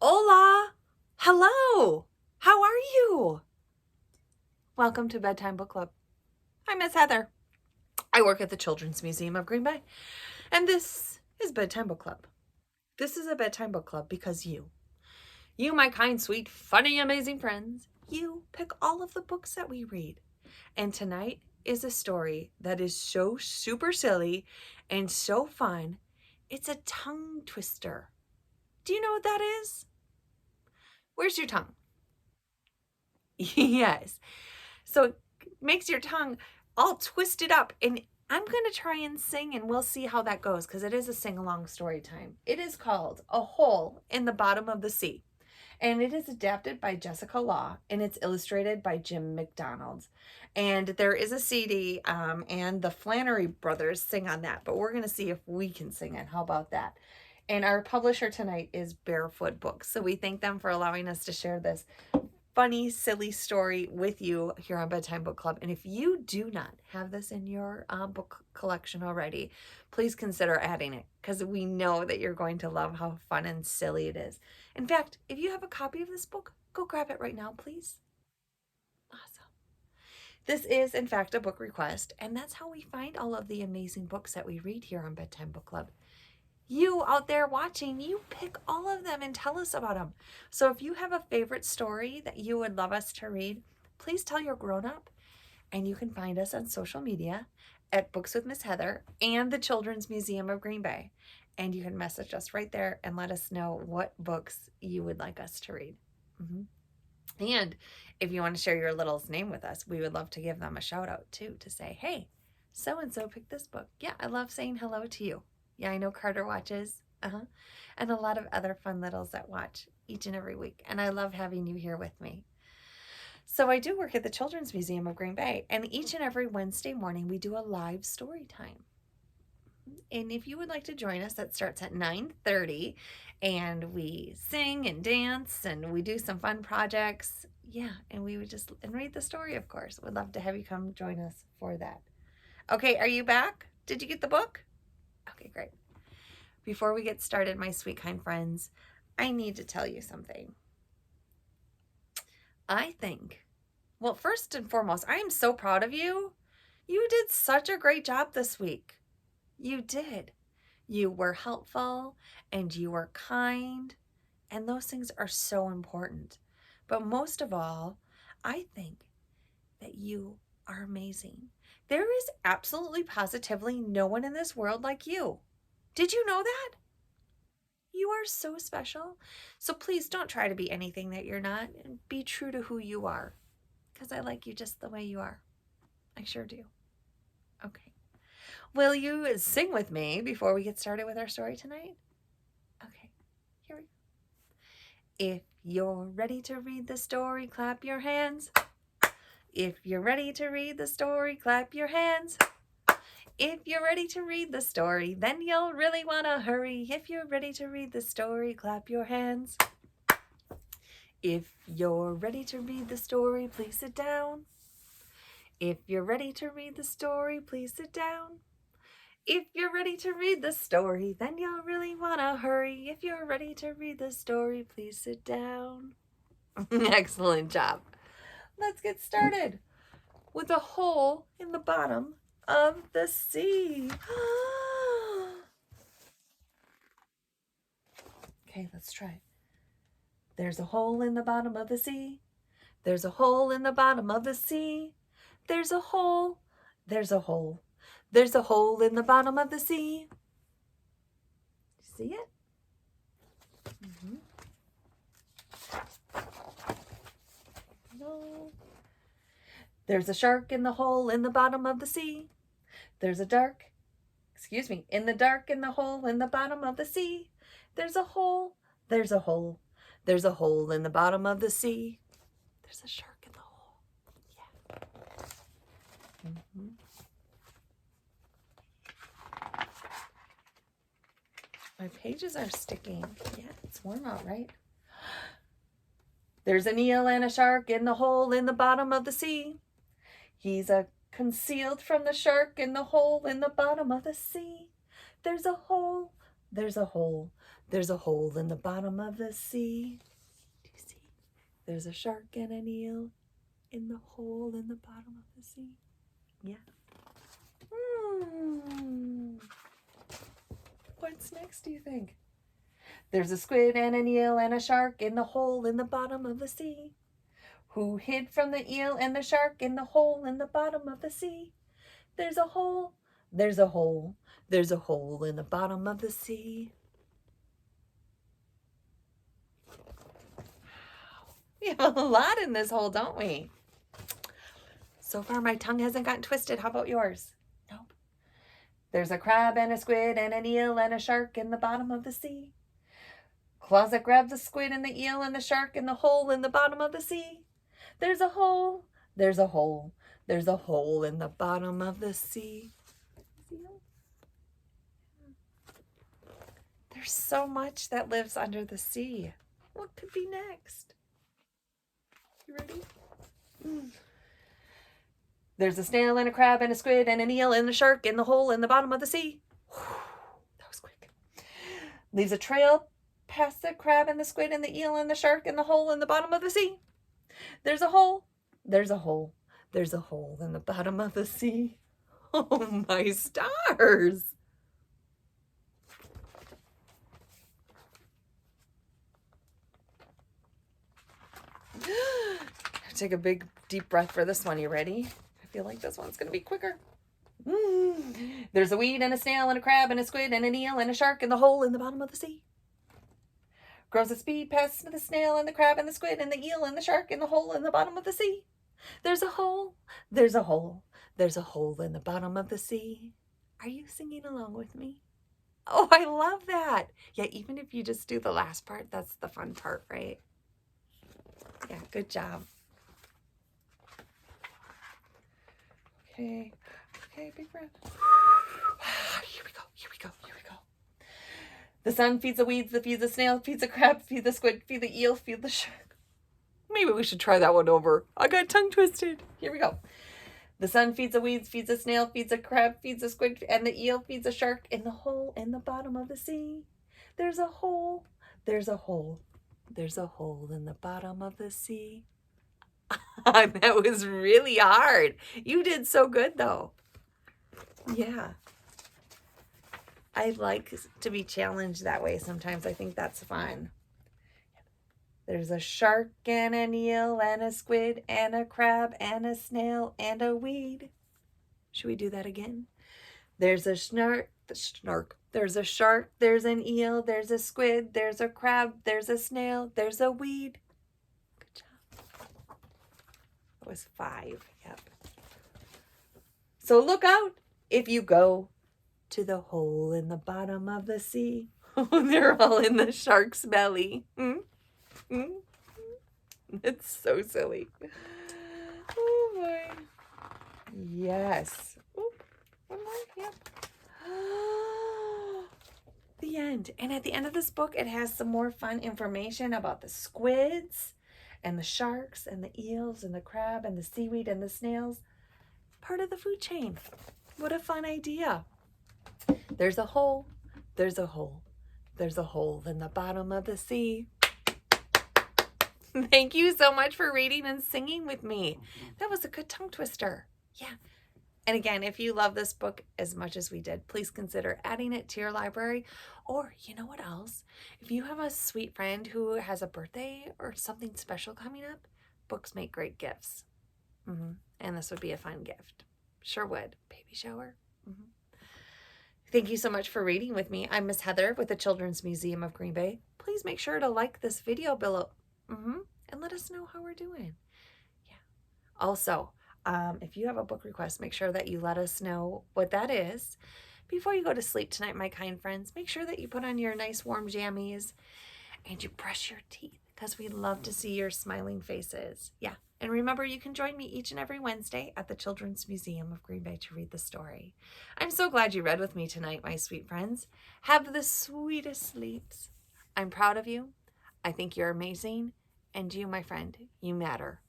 Hola! Hello! How are you? Welcome to Bedtime Book Club. I'm Miss Heather. I work at the Children's Museum of Green Bay, and this is Bedtime Book Club. This is a bedtime book club because you, my kind, sweet, funny, amazing friends, you pick all of the books that we read. And tonight is a story that is so super silly and so fun. It's a tongue twister. Do you know what that is? Where's your tongue? Yes. So it makes your tongue all twisted up. And I'm going to try and sing and we'll see how that goes because it is a sing-along story time. It is called A Hole in the Bottom of the Sea. And it is adapted by Jessica Law and it's illustrated by Jim McDonald. And there is a CD and the Flannery brothers sing on that. But we're going to see if we can sing it. How about that? And our publisher tonight is Barefoot Books. So we thank them for allowing us to share this funny, silly story with you here on Bedtime Book Club. And if you do not have this in your book collection already, please consider adding it because we know that you're going to love how fun and silly it is. In fact, if you have a copy of this book, go grab it right now, please. Awesome. This is, in fact, a book request, and that's how we find all of the amazing books that we read here on Bedtime Book Club. You out there watching, you pick all of them and tell us about them. So if you have a favorite story that you would love us to read, please tell your grown-up. And you can find us on social media at Books with Miss Heather and the Children's Museum of Green Bay. And you can message us right there and let us know what books you would like us to read. And if you want to share your little's name with us, we would love to give them a shout out too, to say, hey, so-and-so picked this book. Yeah, I love saying hello to you. Yeah, I know Carter watches, and a lot of other fun littles that watch each and every week. And I love having you here with me. So I do work at the Children's Museum of Green Bay, and each and every Wednesday morning we do a live story time. And if you would like to join us, that starts at 9:30, and we sing and dance, and we do some fun projects. Yeah, and we would just and read the story, of course. Would love to have you come join us for that. Okay, are you back? Did you get the book? Okay, great. Before we get started, my sweet, kind friends, I need to tell you something. I think, well, first and foremost, I am so proud of you. You did such a great job this week. You did. You were helpful and you were kind, and those things are so important. But most of all, I think that you are amazing. There is absolutely positively no one in this world like you. Did you know that? You are so special. So please don't try to be anything that you're not, and be true to who you are. Because I like you just the way you are. I sure do. Okay. Will you sing with me before we get started with our story tonight? Okay. Here we go. If you're ready to read the story, clap your hands. If you're ready to read the story, clap your hands. If you're ready to read the story, then you'll really want to hurry. If you're ready to read the story, clap your hands. If you're ready to read the story, please sit down. If you're ready to read the story, please sit down. If you're ready to read the story, then you'll really want to hurry. If you're ready to read the story, please sit down. Excellent job. Let's get started with A Hole in the Bottom of the Sea. Okay, let's try it. There's a hole in the bottom of the sea. There's a hole in the bottom of the sea. There's a hole. There's a hole. There's a hole in the bottom of the sea. See it? No. There's a shark in the hole in the bottom of the sea. There's a in the dark in the hole in the bottom of the sea. There's a hole. There's a hole. There's a hole in the bottom of the sea. There's a shark in the hole. Yeah. My pages are sticking. Yeah, it's warm out, right? There's an eel and a shark in the hole in the bottom of the sea. He's concealed from the shark in the hole in the bottom of the sea. There's a hole. There's a hole. There's a hole in the bottom of the sea. Do you see? There's a shark and an eel in the hole in the bottom of the sea. Yeah. What's next, do you think? There's a squid and an eel and a shark in the hole in the bottom of the sea. Who hid from the eel and the shark in the hole in the bottom of the sea? There's a hole. There's a hole. There's a hole in the bottom of the sea. We have a lot in this hole, don't we? So far, my tongue hasn't gotten twisted. How about yours? Nope. There's a crab and a squid and an eel and a shark in the bottom of the sea. Claws that grab the squid and the eel and the shark in the hole in the bottom of the sea. There's a hole. There's a hole. There's a hole in the bottom of the sea. There's so much that lives under the sea. What could be next? You ready? There's a snail and a crab and a squid and an eel and a shark in the hole in the bottom of the sea. That was quick. Leaves a trail past the crab and the squid and the eel and the shark in the hole in the bottom of the sea. There's a hole. There's a hole. There's a hole in the bottom of the sea. Oh, my stars. Take a big deep breath for this one. You ready? I feel like this one's going to be quicker. There's a weed and a snail and a crab and a squid and an eel and a shark in the hole in the bottom of the sea. Grows at speed past the snail and the crab and the squid and the eel and the shark in the hole in the bottom of the sea. There's a hole. There's a hole. There's a hole in the bottom of the sea. Are you singing along with me? Oh, I love that. Yeah, even if you just do the last part, that's the fun part, right? Yeah, good job. Okay, big breath. Here we go, here we go, here we go. The sun feeds the weeds, that feeds the snail, feeds the crab, feeds the squid, feeds the eel, feeds the shark. Maybe we should try that one over. I got tongue twisted. Here we go. The sun feeds the weeds, feeds the snail, feeds the crab, feeds the squid, and the eel, feeds the shark in the hole in the bottom of the sea. There's a hole. There's a hole. There's a hole in the bottom of the sea. That was really hard. You did so good, though. Yeah. I like to be challenged that way sometimes. I think that's fun. There's a shark and an eel and a squid and a crab and a snail and a weed. Should we do that again? There's a There's a shark, there's an eel, there's a squid, there's a crab, there's a snail, there's a weed. Good job. That was 5. Yep. So look out if you go to the hole in the bottom of the sea. They're all in the shark's belly. It's so silly. Oh boy. Yes. Oop. One more. Yep. The end. And at the end of this book, it has some more fun information about the squids and the sharks and the eels and the crab and the seaweed and the snails. Part of the food chain. What a fun idea. There's a hole. There's a hole. There's a hole in the bottom of the sea. Thank you so much for reading and singing with me. That was a good tongue twister. Yeah. And again, if you love this book as much as we did, please consider adding it to your library. Or, you know what else? If you have a sweet friend who has a birthday or something special coming up, books make great gifts. And this would be a fun gift. Sure would. Baby shower. Thank you so much for reading with me. I'm Miss Heather with the Children's Museum of Green Bay. Please make sure to like this video below. And let us know how we're doing. Yeah. Also, if you have a book request, make sure that you let us know what that is. Before you go to sleep tonight, my kind friends, make sure that you put on your nice warm jammies and you brush your teeth because we love to see your smiling faces. Yeah. And remember, you can join me each and every Wednesday at the Children's Museum of Green Bay to read the story. I'm so glad you read with me tonight, my sweet friends. Have the sweetest sleeps. I'm proud of you. I think you're amazing. And you, my friend, you matter.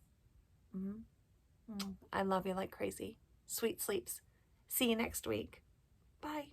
I love you like crazy. Sweet sleeps. See you next week. Bye.